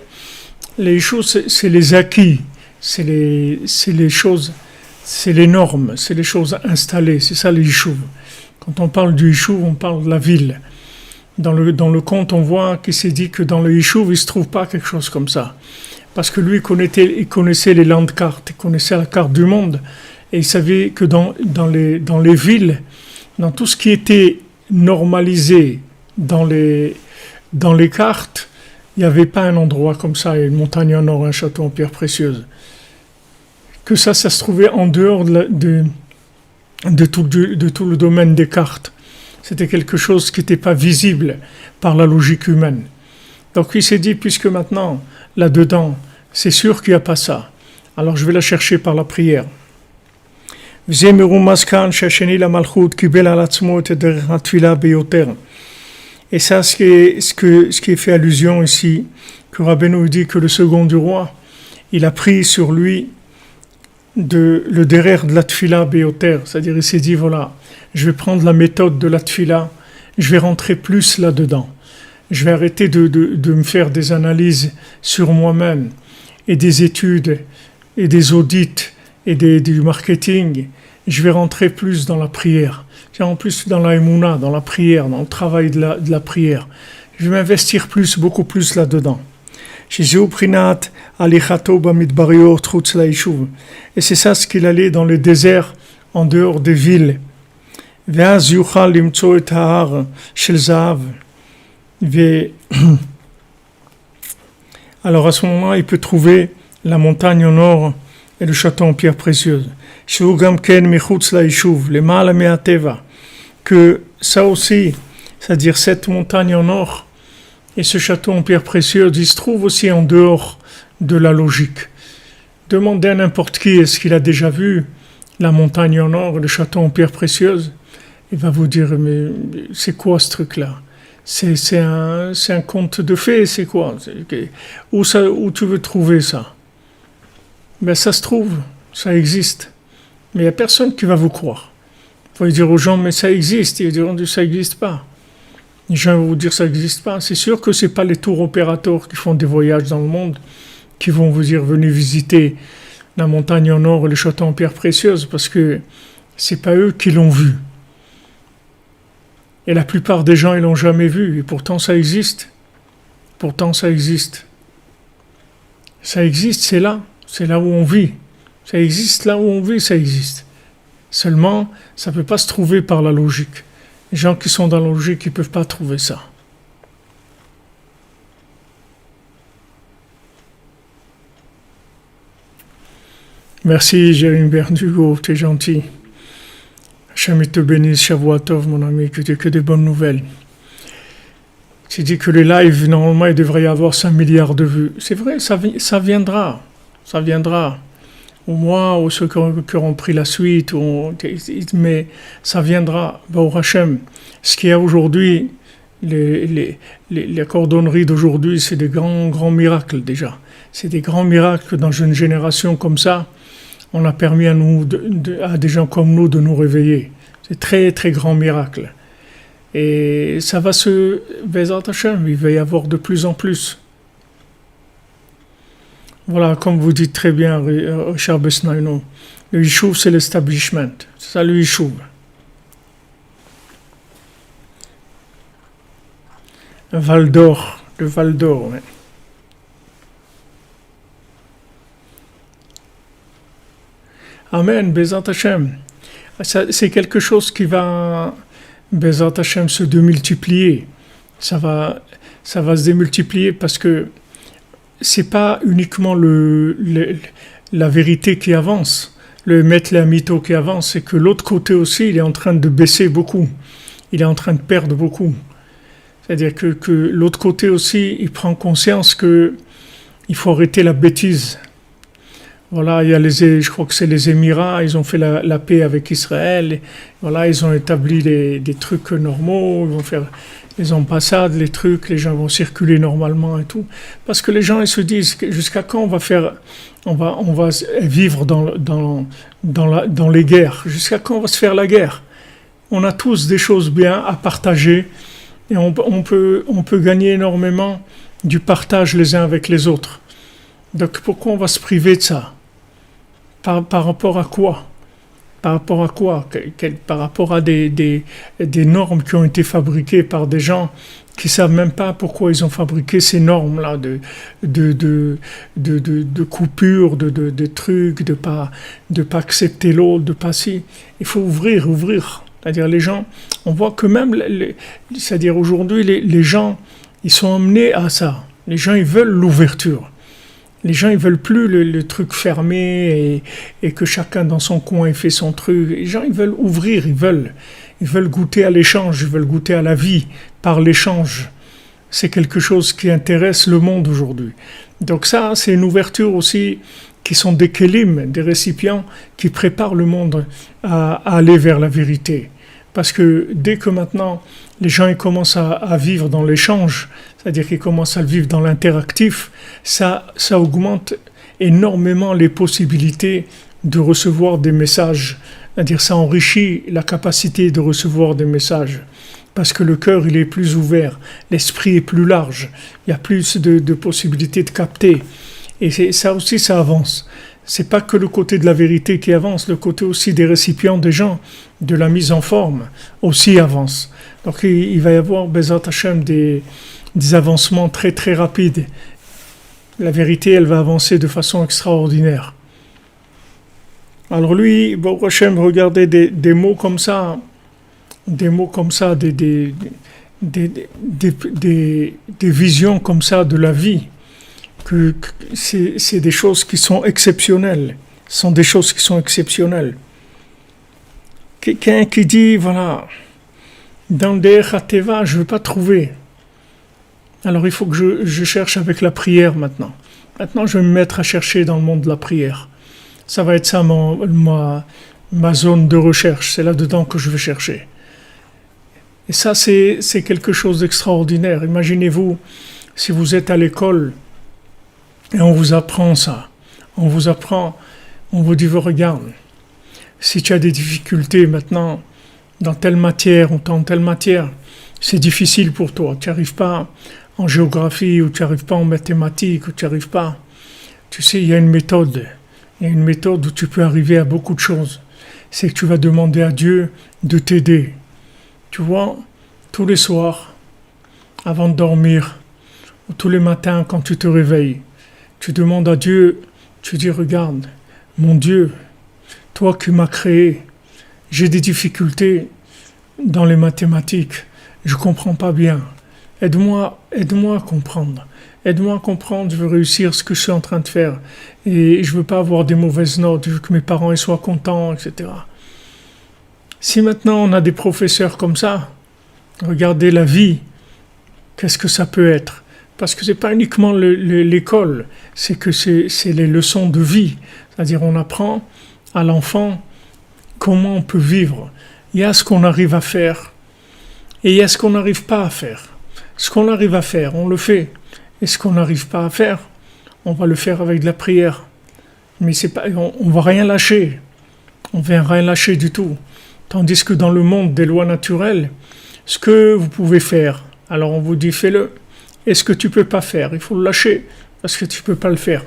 le Yeshuv, c'est les acquis, c'est les choses, c'est les normes, c'est les choses installées, c'est ça le Yeshuv. Quand on parle du Yeshuv, on parle de la ville. Dans le conte, on voit qu'il s'est dit que dans le Yeshuv, il ne se trouve pas quelque chose comme ça. Parce que lui, il connaissait les landcartes, il connaissait la carte du monde, et il savait que dans les villes, dans tout ce qui était normalisé dans les cartes, il n'y avait pas un endroit comme ça, une montagne en or, un château en pierre précieuse. Que ça se trouvait en dehors de tout le domaine des cartes. C'était quelque chose qui n'était pas visible par la logique humaine. Donc il s'est dit, puisque maintenant, là-dedans, c'est sûr qu'il n'y a pas ça. Alors je vais la chercher par la prière. Et ça, ce qui est fait allusion ici, que Rabbeinu dit que le second du roi, il a pris sur lui le derrière de la tfila béoter, c'est-à-dire il s'est dit, voilà, je vais prendre la méthode de la tfila, je vais rentrer plus là-dedans. Je vais arrêter de me faire des analyses sur moi-même et des études et des audits et du marketing. Je vais rentrer plus dans la prière. En plus dans la émouna, dans la prière, dans le travail de la prière. Je vais m'investir beaucoup plus là-dedans. Et c'est ça ce qu'il allait dans le désert, en dehors des villes. Alors à ce moment-là, il peut trouver la montagne en or et le château en pierre précieuse. Que ça aussi, c'est-à-dire cette montagne en or et ce château en pierre précieuse, il se trouve aussi en dehors de la logique. Demandez à n'importe qui, est-ce qu'il a déjà vu la montagne en or et le château en pierre précieuse? Il va vous dire, mais c'est quoi ce truc-là? C'est un conte de fées, c'est quoi? Où tu veux trouver ça? Ben ça se trouve, ça existe. Mais il n'y a personne qui va vous croire. Il faut dire aux gens, mais ça existe. Ils diront, ça n'existe pas. Les gens vont vous dire, ça n'existe pas. C'est sûr que ce n'est pas les tours opérateurs qui font des voyages dans le monde qui vont vous dire, venez visiter la montagne en or et le château en pierre précieuse, parce que ce n'est pas eux qui l'ont vu. Et la plupart des gens, ils ne l'ont jamais vu. Et pourtant, ça existe. Ça existe, c'est là. C'est là où on vit. Ça existe là où on vit, ça existe. Seulement, ça ne peut pas se trouver par la logique. Les gens qui sont dans la logique, ils ne peuvent pas trouver ça. Merci, Jérémy Berdugo, t'es gentil. Hachem te bénisse, Shavua Tov, mon ami, que des bonnes nouvelles. Tu dis que les lives, normalement, il devrait y avoir 5 milliards de vues. C'est vrai, ça viendra. Ça viendra. Ou moi, ou ceux qui auront pris la suite, mais ça viendra. Au Hachem, ce qu'il y a aujourd'hui, les cordonneries d'aujourd'hui, c'est des grands miracles déjà. C'est des grands miracles dans une génération comme ça. On a permis à des gens comme nous de nous réveiller. C'est très, très grand miracle. Et ça va Bezat Hashem, il va y avoir de plus en plus. Voilà, comme vous dites très bien, Richard Besnaino, le Yishuv, c'est l'establishment. C'est ça le Yishuv. Val d'Or, le Val d'Or, ouais. Amen, Bezat Hashem. C'est quelque chose qui va, Bezat Hashem, se démultiplier. Ça va se démultiplier parce que c'est pas uniquement la vérité qui avance, le Met la mytho qui avance, c'est que l'autre côté aussi, il est en train de baisser beaucoup. Il est en train de perdre beaucoup. C'est-à-dire que l'autre côté aussi, il prend conscience que il faut arrêter la bêtise. Voilà, je crois que c'est les Émirats, ils ont fait la paix avec Israël. Et voilà, ils ont établi des trucs normaux, ils vont faire les ambassades, les trucs, les gens vont circuler normalement et tout. Parce que les gens, ils se disent, jusqu'à quand on va vivre dans les guerres? Jusqu'à quand on va se faire la guerre? On a tous des choses bien à partager et on peut gagner énormément du partage les uns avec les autres. Donc pourquoi on va se priver de ça? Par rapport à quoi? Par rapport à quoi? Par rapport à des normes qui ont été fabriquées par des gens qui savent même pas pourquoi ils ont fabriqué ces normes-là de coupure, de trucs, de pas accepter l'autre, de pas si. Il faut ouvrir. C'est-à-dire les gens, on voit que même, c'est-à-dire aujourd'hui, les gens, ils sont amenés à ça. Les gens, ils veulent l'ouverture. Les gens, ils veulent plus le truc fermé et que chacun dans son coin ait fait son truc. Les gens, ils veulent ouvrir, ils veulent goûter à l'échange, ils veulent goûter à la vie par l'échange. C'est quelque chose qui intéresse le monde aujourd'hui. Donc ça, c'est une ouverture aussi qui sont des kélim, des récipients qui préparent le monde à aller vers la vérité. Parce que dès que maintenant, les gens ils commencent à vivre dans l'échange, c'est-à-dire qu'ils commencent à vivre dans l'interactif, ça augmente énormément les possibilités de recevoir des messages. C'est-à-dire ça enrichit la capacité de recevoir des messages. Parce que le cœur, il est plus ouvert, l'esprit est plus large, il y a plus de possibilités de capter. Et ça aussi, ça avance. C'est pas que le côté de la vérité qui avance, le côté aussi des récipients des gens, de la mise en forme, aussi avance. Donc il va y avoir, Bezat Hashem, des avancements très très rapides. La vérité, elle va avancer de façon extraordinaire. Alors lui, Baruch Hashem, regardez des mots comme ça, des visions comme ça de la vie, que c'est des choses qui sont exceptionnelles. Ce sont des choses qui sont exceptionnelles. Quelqu'un qui dit, voilà, dans le Derech HaTeva, je ne veux pas trouver. Alors il faut que je cherche avec la prière maintenant. Maintenant, je vais me mettre à chercher dans le monde de la prière. Ça va être ça ma zone de recherche. C'est là-dedans que je vais chercher. Et ça, c'est quelque chose d'extraordinaire. Imaginez-vous, si vous êtes à l'école et on vous apprend ça. On vous dit, regarde, si tu as des difficultés maintenant dans telle matière ou dans telle matière, c'est difficile pour toi. Tu n'arrives pas en géographie ou tu n'arrives pas en mathématiques ou tu n'arrives pas. Tu sais, il y a une méthode. Il y a une méthode où tu peux arriver à beaucoup de choses. C'est que tu vas demander à Dieu de t'aider. Tu vois, tous les soirs, avant de dormir, ou tous les matins quand tu te réveilles, tu demandes à Dieu, tu dis, regarde, mon Dieu, toi qui m'as créé, j'ai des difficultés dans les mathématiques, je ne comprends pas bien. Aide-moi à comprendre. Aide-moi à comprendre, je veux réussir ce que je suis en train de faire. Et je ne veux pas avoir des mauvaises notes, je veux que mes parents ils soient contents, etc. Si maintenant on a des professeurs comme ça, regardez la vie Qu'est-ce que ça peut être? Parce que c'est pas uniquement l'école, c'est que c'est les leçons de vie. C'est-à-dire on apprend à l'enfant comment on peut vivre. Il y a ce qu'on arrive à faire et il y a ce qu'on n'arrive pas à faire. Ce qu'on arrive à faire, on le fait. Et ce qu'on n'arrive pas à faire, on va le faire avec de la prière. Mais c'est pas, on va rien lâcher. On ne va rien lâcher du tout. Tandis que dans le monde des lois naturelles, ce que vous pouvez faire, alors on vous dit fais-le. Et ce que tu ne peux pas faire, il faut le lâcher parce que tu ne peux pas le faire.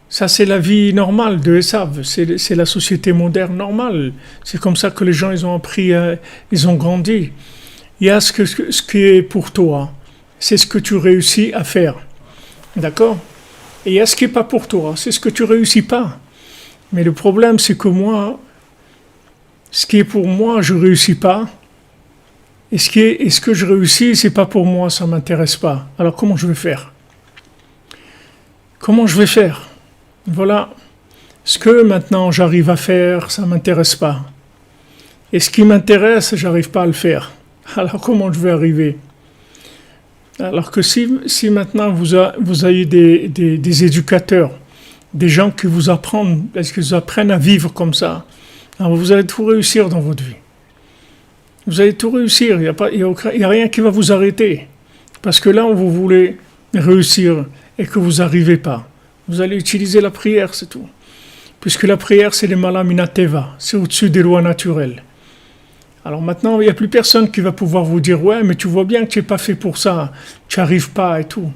Ça, c'est la vie normale de Esav, c'est la société moderne normale. C'est comme ça que les gens ils ont appris, ils ont grandi. Il y a ce qui est pour toi, c'est ce que tu réussis à faire. D'accord? Et il y a ce qui n'est pas pour toi, c'est ce que tu ne réussis pas. Mais le problème, c'est que moi, ce qui est pour moi, je ne réussis pas. Et ce que je réussis, c'est pas pour moi, ça ne m'intéresse pas. Alors comment je vais faire? Comment je vais faire? Voilà. Ce que maintenant j'arrive à faire, ça ne m'intéresse pas. Et ce qui m'intéresse, j'arrive pas à le faire. Alors comment je vais arriver? Alors que si maintenant vous avez des éducateurs, des gens qui vous apprennent, est-ce qu'ils vous apprennent à vivre comme ça, alors vous allez tout réussir dans votre vie. Vous allez tout réussir, il n'y a rien qui va vous arrêter. Parce que là où vous voulez réussir et que vous n'arrivez pas, vous allez utiliser la prière, c'est tout. Puisque la prière, c'est les malaminateva, c'est au-dessus des lois naturelles. Alors maintenant, il n'y a plus personne qui va pouvoir vous dire « Ouais, mais tu vois bien que tu n'es pas fait pour ça, tu n'y arrives pas et tout. »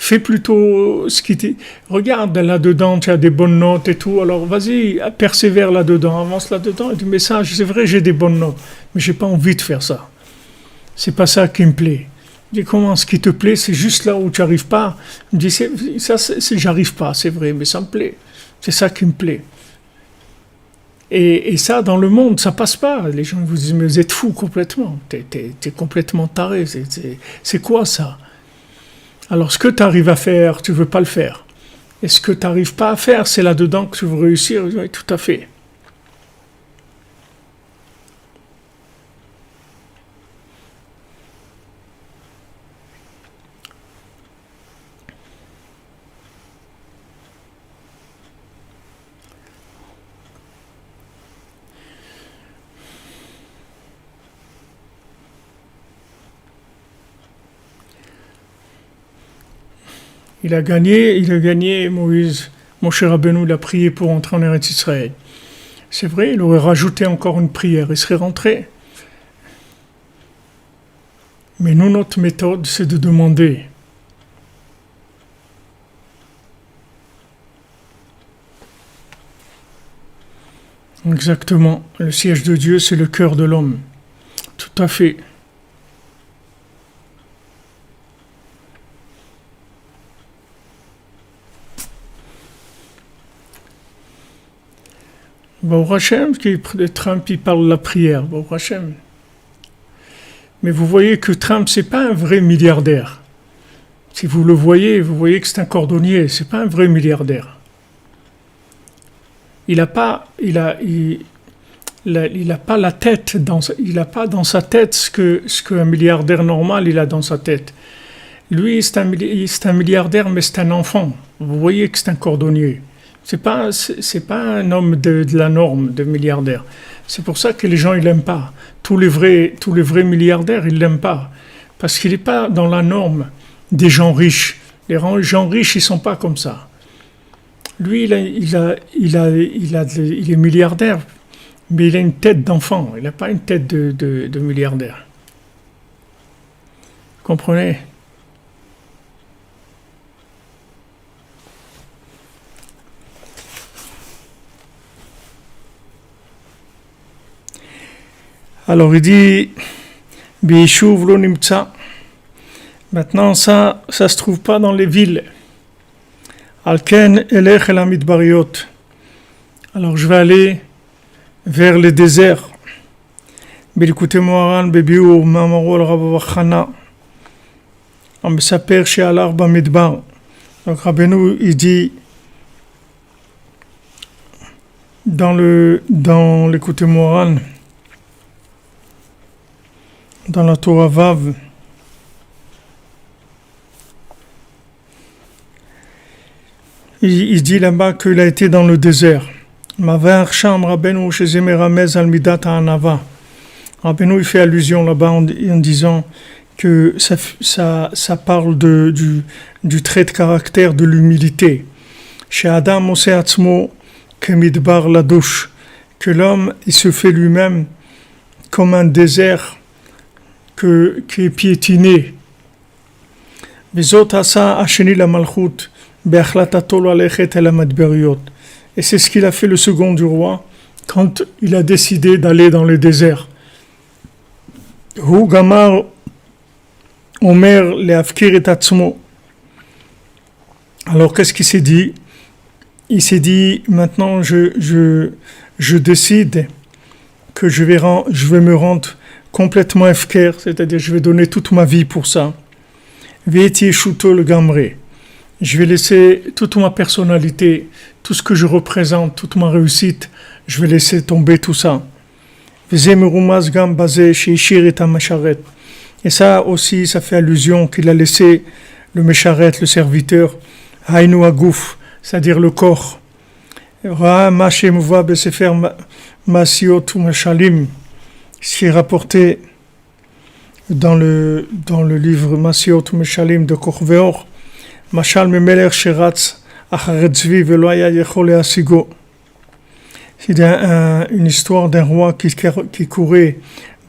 Fais plutôt ce qui t'est... Regarde là-dedans, tu as des bonnes notes et tout, alors vas-y, persévère là-dedans, avance là-dedans. Et dis « Mais ça, c'est vrai, j'ai des bonnes notes, mais je n'ai pas envie de faire ça. C'est pas ça qui me plaît. » Je dis « Comment, ce qui te plaît, c'est juste là où tu n'arrives pas. » Je dis « J'arrive pas, c'est vrai, mais ça me plaît. C'est ça qui me plaît. » Et ça, dans le monde, ça passe pas. Les gens vous disent, mais vous êtes fou complètement. T'es complètement taré. C'est quoi ça? Alors, ce que tu arrives à faire, tu veux pas le faire. Et ce que tu n'arrives pas à faire, c'est là-dedans que tu veux réussir. Oui, tout à fait. Il a gagné, Moïse. Moshe Rabbeinu, il a prié pour entrer en Eretz Israël. C'est vrai, il aurait rajouté encore une prière, il serait rentré. Mais nous, notre méthode, c'est de demander. Exactement. Le siège de Dieu, c'est le cœur de l'homme. Tout à fait. Baruch Hashem, Trump, il parle de la prière, Baruch Hashem. Mais vous voyez que Trump, c'est pas un vrai milliardaire. Si vous le voyez, vous voyez que c'est un cordonnier, c'est pas un vrai milliardaire. Il a pas la tête il a pas dans sa tête ce qu'un milliardaire normal il a dans sa tête. Lui, c'est un milliardaire, mais c'est un enfant. Vous voyez que c'est un cordonnier. C'est pas un homme de la norme de milliardaire. C'est pour ça que les gens ils l'aiment pas. Tous les vrais milliardaires ils l'aiment pas parce qu'il n'est pas dans la norme des gens riches. Les gens riches ils sont pas comme ça. Lui il est milliardaire, mais il a une tête d'enfant. Il n'a pas une tête de milliardaire. Vous comprenez? Alors il dit Biishuv lo nimtsa. Maintenant ça se trouve pas dans les villes. Alken elech el hamidbariot. Alors je vais aller vers les déserts. Bilikutei Moharan bebiur mamaro al Rav Chana. On me s'appelle chez Alar Bamidbar. Donc Rabbeinu il dit dans l'Écoutei Moharan, dans la Torah Vav, il dit là-bas qu'il a été dans le désert. Rabbeinu il fait allusion là-bas en disant que ça parle du trait de caractère de l'humilité. Chez Adam Ose Atzmo Kemidbar la douche, que l'homme il se fait lui-même comme un désert qui est piétiné. Vezot asa asheni la malchut be'achlatato lo alechet el hamadberiot. Et c'est ce qu'il a fait le second du roi quand il a décidé d'aller dans le désert. Hu gamar omer leafkir et atzmo. Alors qu'est-ce qu'il s'est dit? Il s'est dit maintenant je décide que je vais me rendre complètement efker, c'est-à-dire je vais donner toute ma vie pour ça. Ve'eti shuto le gamre. Je vais laisser toute ma personnalité, tout ce que je représente, toute ma réussite, je vais laisser tomber tout ça. Et ça aussi, ça fait allusion qu'il a laissé le Mesharet, le serviteur, Hainu Agouf, c'est-à-dire le corps. Ce qui est rapporté dans le livre Masiot Meshalim de Korveor, Mashal Memeler Sheratz Acharet Zvi Velo Haya Yechol Leasigo. C'est une histoire d'un roi qui courait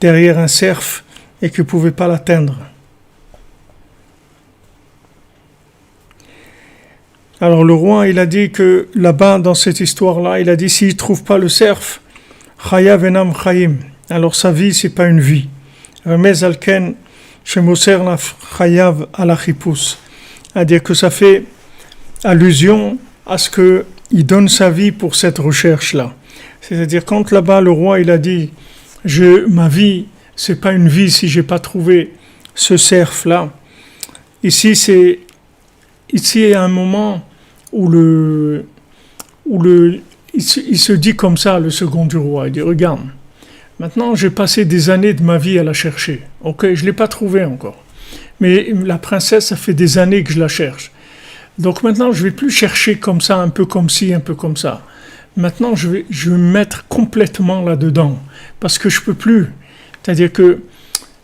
derrière un cerf et qui ne pouvait pas l'atteindre. Alors le roi, il a dit que là-bas, dans cette histoire-là, il a dit s'il ne trouve pas le cerf, Chayav enam chayim. Alors sa vie, c'est pas une vie. Remez alken shemoser la chayav ala chipus. C'est-à-dire que ça fait allusion à ce qu'il donne sa vie pour cette recherche-là. C'est-à-dire quand là-bas le roi il a dit ma vie c'est pas une vie si j'ai pas trouvé ce cerf-là. Ici il y a un moment où il se dit comme ça le second du roi. Il dit regarde, maintenant j'ai passé des années de ma vie à la chercher. Ok, je l'ai pas trouvée encore. Mais la princesse, ça fait des années que je la cherche. Donc maintenant, je ne vais plus chercher comme ça, un peu comme ci, un peu comme ça. Maintenant, je vais me mettre complètement là-dedans. Parce que je ne peux plus. C'est-à-dire que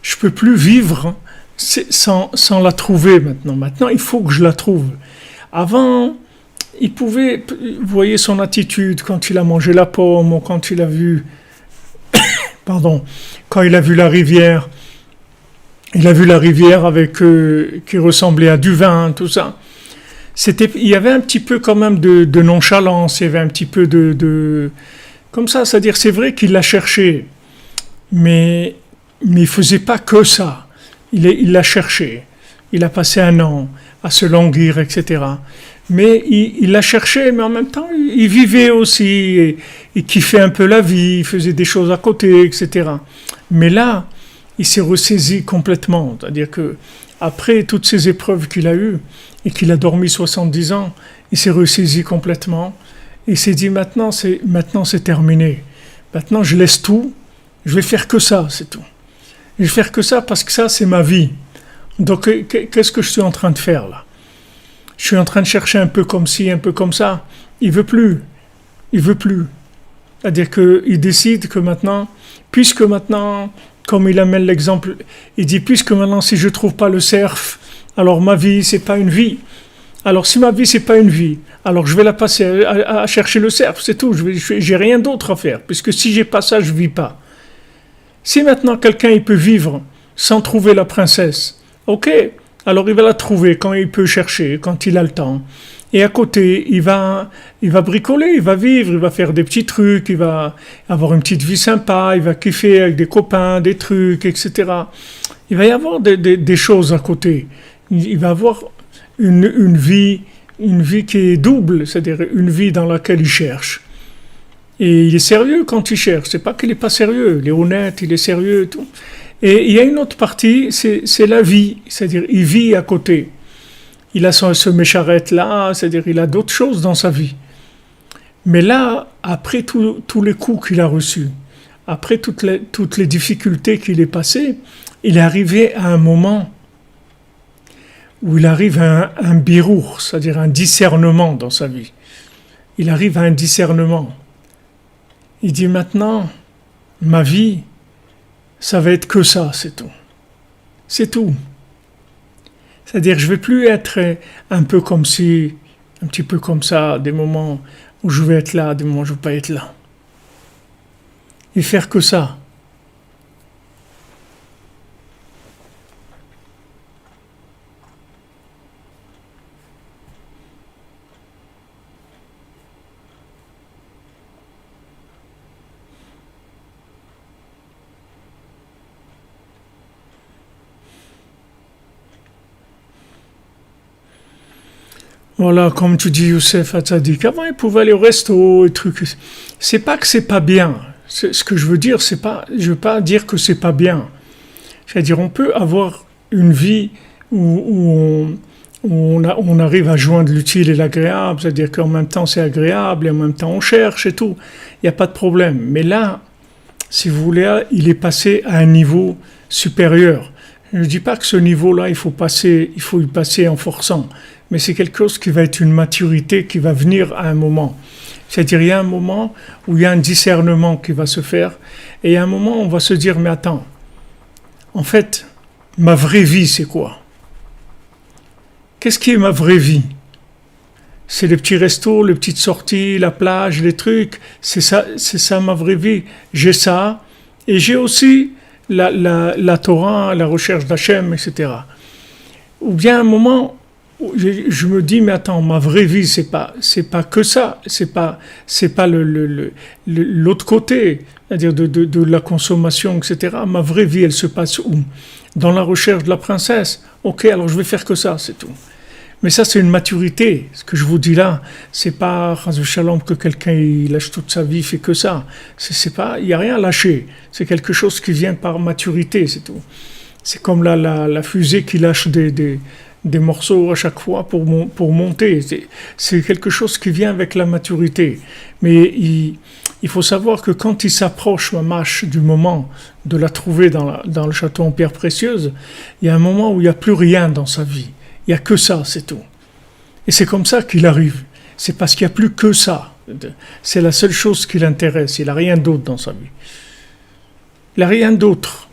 je ne peux plus vivre sans la trouver maintenant. Maintenant, il faut que je la trouve. Avant, il pouvait... Vous voyez son attitude quand il a mangé la pomme ou quand il a vu... quand il a vu la rivière... Il a vu la rivière qui ressemblait à du vin, tout ça. Il y avait un petit peu quand même de nonchalance, il y avait un petit peu comme ça, c'est-à-dire c'est vrai qu'il l'a cherché, mais il faisait pas que ça. Il l'a cherché. Il a passé un an à se languir, etc. Mais il l'a cherché, mais en même temps, il vivait aussi, il kiffait un peu la vie, il faisait des choses à côté, etc. Mais là, il s'est ressaisi complètement, c'est-à-dire que après toutes ces épreuves qu'il a eues et qu'il a dormi 70 ans, il s'est ressaisi complètement et il s'est dit maintenant c'est terminé. Maintenant je laisse tout, je vais faire que ça, c'est tout. Je vais faire que ça parce que ça c'est ma vie. Donc qu'est-ce que je suis en train de faire là? Je suis en train de chercher un peu comme ci, un peu comme ça. Il veut plus. C'est-à-dire qu'il décide que maintenant, puisque maintenant comme il amène l'exemple, il dit puisque maintenant si je trouve pas le cerf, alors ma vie c'est pas une vie. Alors si ma vie c'est pas une vie, alors je vais la passer à chercher le cerf, c'est tout. J'ai rien d'autre à faire, puisque si j'ai pas ça, je vis pas. Si maintenant quelqu'un il peut vivre sans trouver la princesse, ok, alors il va la trouver quand il peut chercher, quand il a le temps. Et à côté, il va bricoler, il va vivre, il va faire des petits trucs, il va avoir une petite vie sympa, il va kiffer avec des copains, des trucs, etc. Il va y avoir des choses à côté. Il va avoir une vie qui est double, c'est-à-dire une vie dans laquelle il cherche. Et il est sérieux quand il cherche. C'est pas qu'il est pas sérieux, il est honnête, il est sérieux et tout. Et il y a une autre partie, c'est la vie, c'est-à-dire il vit à côté. Il a ce mécharette là, c'est-à-dire il a d'autres choses dans sa vie. Mais là, après tous les coups qu'il a reçus, après toutes les difficultés qu'il est passé, il est arrivé à un moment où il arrive à un birour, c'est-à-dire un discernement dans sa vie. Il arrive à un discernement. Il dit maintenant, ma vie, ça va être que ça, c'est tout. C'est tout. C'est-à-dire, je ne vais plus être un peu comme si, un petit peu comme ça, des moments où je vais être là, des moments où je ne vais pas être là. Et faire que ça. Voilà, comme tu dis, Youssef Hatzadik, avant il pouvait aller au resto et trucs. C'est pas que c'est pas bien. Ce que je veux dire, je veux pas dire que c'est pas bien. C'est-à-dire, on peut avoir une vie où on arrive à joindre l'utile et l'agréable, c'est-à-dire qu'en même temps c'est agréable et en même temps on cherche et tout. Il n'y a pas de problème. Mais là, si vous voulez, il est passé à un niveau supérieur. Je ne dis pas que ce niveau-là, il faut y passer en forçant. Mais c'est quelque chose qui va être une maturité qui va venir à un moment. C'est-à-dire, il y a un moment où il y a un discernement qui va se faire, et il y a un moment où on va se dire, mais attends, en fait, ma vraie vie, c'est quoi? Qu'est-ce qui est ma vraie vie? C'est les petits restos, les petites sorties, la plage, les trucs, c'est ça ma vraie vie. J'ai ça, et j'ai aussi la Torah, la recherche d'Hachem, etc. Ou bien un moment je me dis, mais attends, ma vraie vie, c'est pas que ça, c'est pas l'autre côté, c'est-à-dire de la consommation, etc. Ma vraie vie, elle se passe où? Dans la recherche de la princesse. Ok, alors je vais faire que ça, c'est tout. Mais ça, c'est une maturité. Ce que je vous dis là, c'est pas Shalom que quelqu'un il lâche toute sa vie, fait que ça. C'est pas, il y a rien à lâcher. C'est quelque chose qui vient par maturité, c'est tout. C'est comme la fusée qui lâche des morceaux à chaque fois pour monter. C'est quelque chose qui vient avec la maturité. Mais il faut savoir que quand il s'approche, Mamash, du moment de la trouver dans le château en pierre précieuse, il y a un moment où il n'y a plus rien dans sa vie. Il n'y a que ça, c'est tout. Et c'est comme ça qu'il arrive. C'est parce qu'il n'y a plus que ça. C'est la seule chose qui l'intéresse. Il n'a rien d'autre dans sa vie. Il n'a rien d'autre.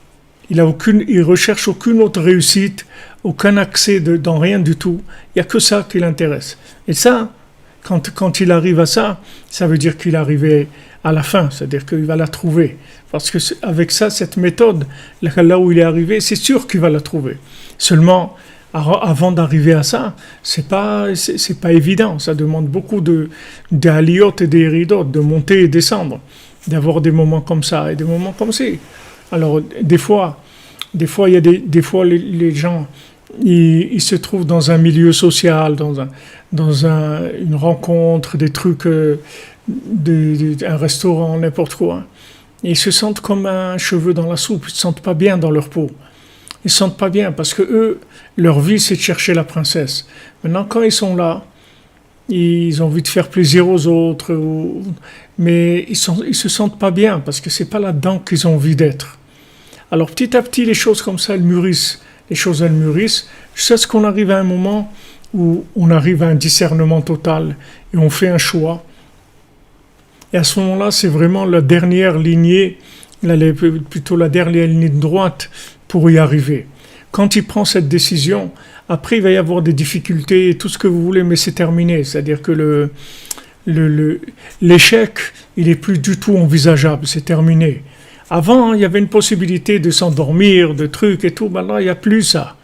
Il recherche aucune autre réussite, aucun accès dans rien du tout. Il n'y a que ça qui l'intéresse. Et ça, quand il arrive à ça, ça veut dire qu'il est arrivé à la fin, c'est-à-dire qu'il va la trouver. Parce que avec ça, cette méthode, là où il est arrivé, c'est sûr qu'il va la trouver. Seulement, avant d'arriver à ça, c'est pas évident. Ça demande beaucoup d'aliotes et d'éridotes, de monter et descendre, d'avoir des moments comme ça et des moments comme ci. Alors, des fois, il y a des fois les gens, ils se trouvent dans un milieu social, dans une rencontre, des trucs, un restaurant, n'importe quoi. Et ils se sentent comme un cheveu dans la soupe. Ils ne se sentent pas bien dans leur peau. Ils ne se sentent pas bien parce que eux, leur vie, c'est de chercher la princesse. Maintenant, quand ils sont là, ils ont envie de faire plaisir aux autres, mais ils se sentent pas bien parce que c'est pas là-dedans qu'ils ont envie d'être. Alors petit à petit, les choses comme ça, elles mûrissent. Les choses, elles mûrissent. Jusqu'à ce qu'on arrive à un moment où on arrive à un discernement total et on fait un choix. Et à ce moment-là, c'est vraiment la dernière lignée, plutôt la dernière ligne droite pour y arriver. Quand il prend cette décision, après il va y avoir des difficultés, tout ce que vous voulez, mais c'est terminé. C'est-à-dire que l'échec, il n'est plus du tout envisageable, c'est terminé. Avant, il y avait une possibilité de s'endormir, de trucs et tout, maintenant il n'y a plus ça.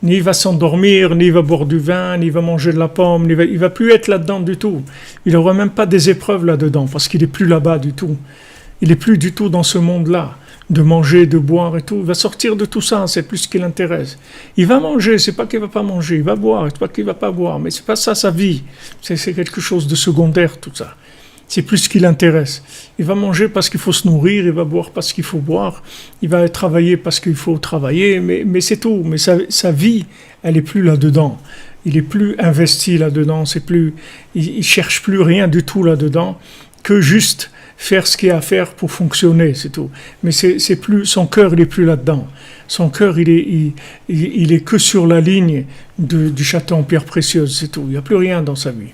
Ni il va s'endormir, ni il va boire du vin, ni il va manger de la pomme, il va plus être là-dedans du tout. Il n'aura même pas des épreuves là-dedans, parce qu'il n'est plus là-bas du tout. Il n'est plus du tout dans ce monde-là, de manger, de boire et tout. Il va sortir de tout ça, c'est plus ce qui l'intéresse. Il va manger, c'est pas qu'il va pas manger, il va boire, c'est pas qu'il va pas boire, mais c'est pas ça sa vie. C'est quelque chose de secondaire tout ça. C'est plus ce qui l'intéresse. Il va manger parce qu'il faut se nourrir, il va boire parce qu'il faut boire, il va travailler parce qu'il faut travailler, mais c'est tout. Mais sa vie, elle est plus là-dedans. Il est plus investi là-dedans, il cherche plus rien du tout là-dedans que juste faire ce qu'il y a à faire pour fonctionner, c'est tout. Mais c'est plus, son cœur, il est plus là-dedans. Son cœur, il est que sur la ligne du château en pierre précieuse, c'est tout. Il n'y a plus rien dans sa vie.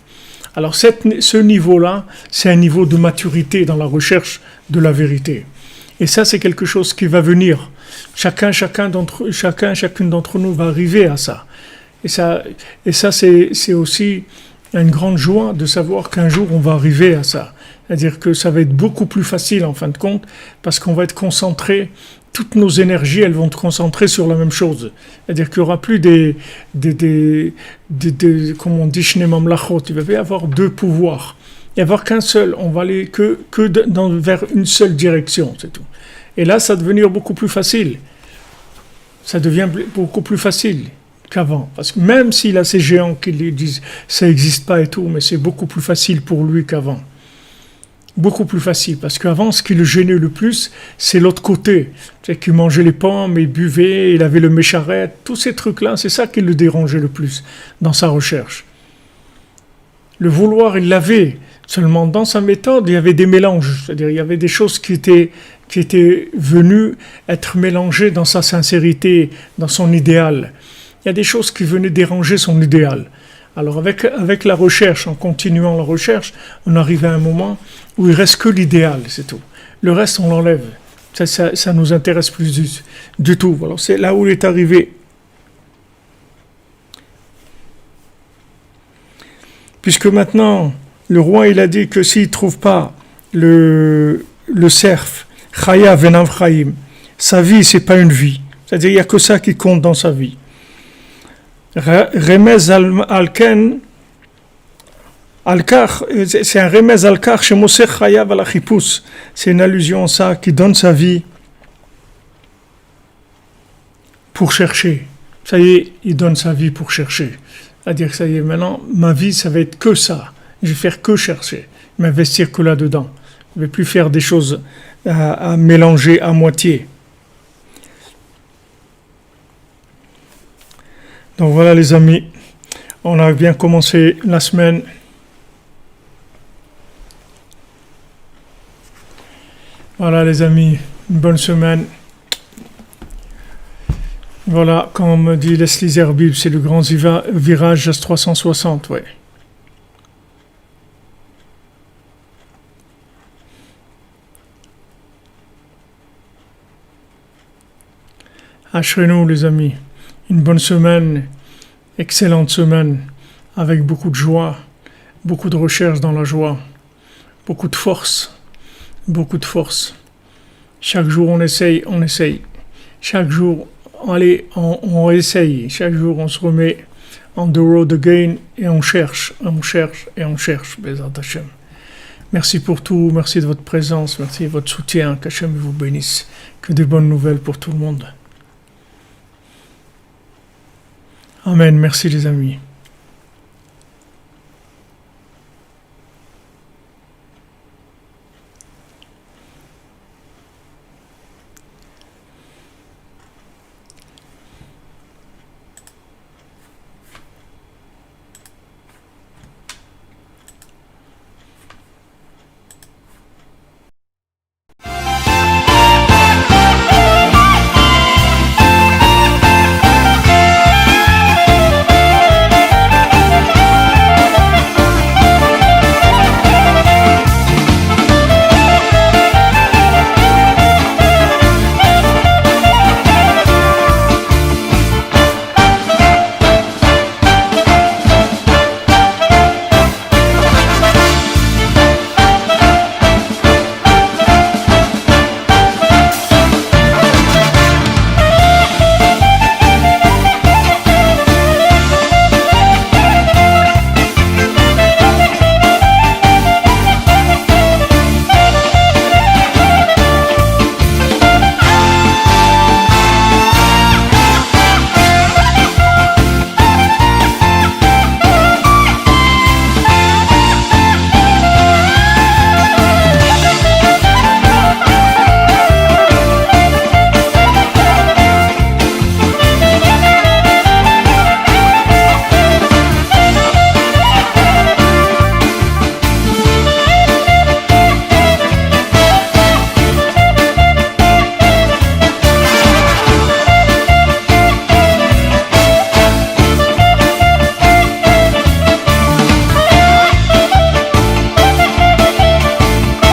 Alors ce niveau-là, c'est un niveau de maturité dans la recherche de la vérité. Et ça, c'est quelque chose qui va venir. Chacune d'entre nous va arriver à ça. Et ça c'est aussi une grande joie de savoir qu'un jour, on va arriver à ça. C'est-à-dire que ça va être beaucoup plus facile, en fin de compte, parce qu'on va être concentré, toutes nos énergies, elles vont être concentrées sur la même chose. C'est-à-dire qu'il n'y aura plus comme on dit, shnemam lachot. Il va y avoir deux pouvoirs. Il n'y avoir qu'un seul. On va aller vers une seule direction, c'est tout. Et là, ça va devenir beaucoup plus facile. Ça devient beaucoup plus facile qu'avant. Parce que même s'il a ces géants qui lui disent ça n'existe pas et tout, mais c'est beaucoup plus facile pour lui qu'avant. Beaucoup plus facile. Parce qu'avant, ce qui le gênait le plus, c'est l'autre côté. C'est qu'il mangeait les pommes, il buvait, il avait le mécharette, tous ces trucs-là, c'est ça qui le dérangeait le plus dans sa recherche. Le vouloir, il l'avait. Seulement, dans sa méthode, il y avait des mélanges. C'est-à-dire, il y avait des choses qui étaient venues être mélangées dans sa sincérité, dans son idéal. Il y a des choses qui venaient déranger son idéal. Alors avec la recherche, en continuant la recherche, on arrive à un moment où il reste que l'idéal, c'est tout. Le reste, on l'enlève. Ça nous intéresse plus du tout. Alors c'est là où il est arrivé. Puisque maintenant, le roi, il a dit que s'il ne trouve pas le cerf, Chaya Venav Chaim, sa vie, c'est pas une vie. C'est-à-dire, il n'y a que ça qui compte dans sa vie. Remez al-ken, al-kar, c'est un remez al-kar chez Moshe Chayav al-Achipus. C'est une allusion à ça qui donne sa vie pour chercher. Ça y est, il donne sa vie pour chercher. C'est-à-dire que ça y est, maintenant, ma vie, ça va être que ça. Je vais faire que chercher, m'investir que là-dedans. Je ne vais plus faire des choses à mélanger à moitié. Donc voilà les amis, on a bien commencé la semaine. Voilà les amis, une bonne semaine. Voilà, comme dit Leslie Zerbib, c'est le grand virage S360, ouais. Ashrenu les amis, une bonne semaine, excellente semaine, avec beaucoup de joie, beaucoup de recherche dans la joie, beaucoup de force, Chaque jour on essaye. Chaque jour, allez, on essaye. Chaque jour on se remet on the road again et on cherche. Bezat Hashem. Merci pour tout, merci de votre présence, merci de votre soutien, qu'Hachem vous bénisse, que des bonnes nouvelles pour tout le monde. Amen, merci les amis.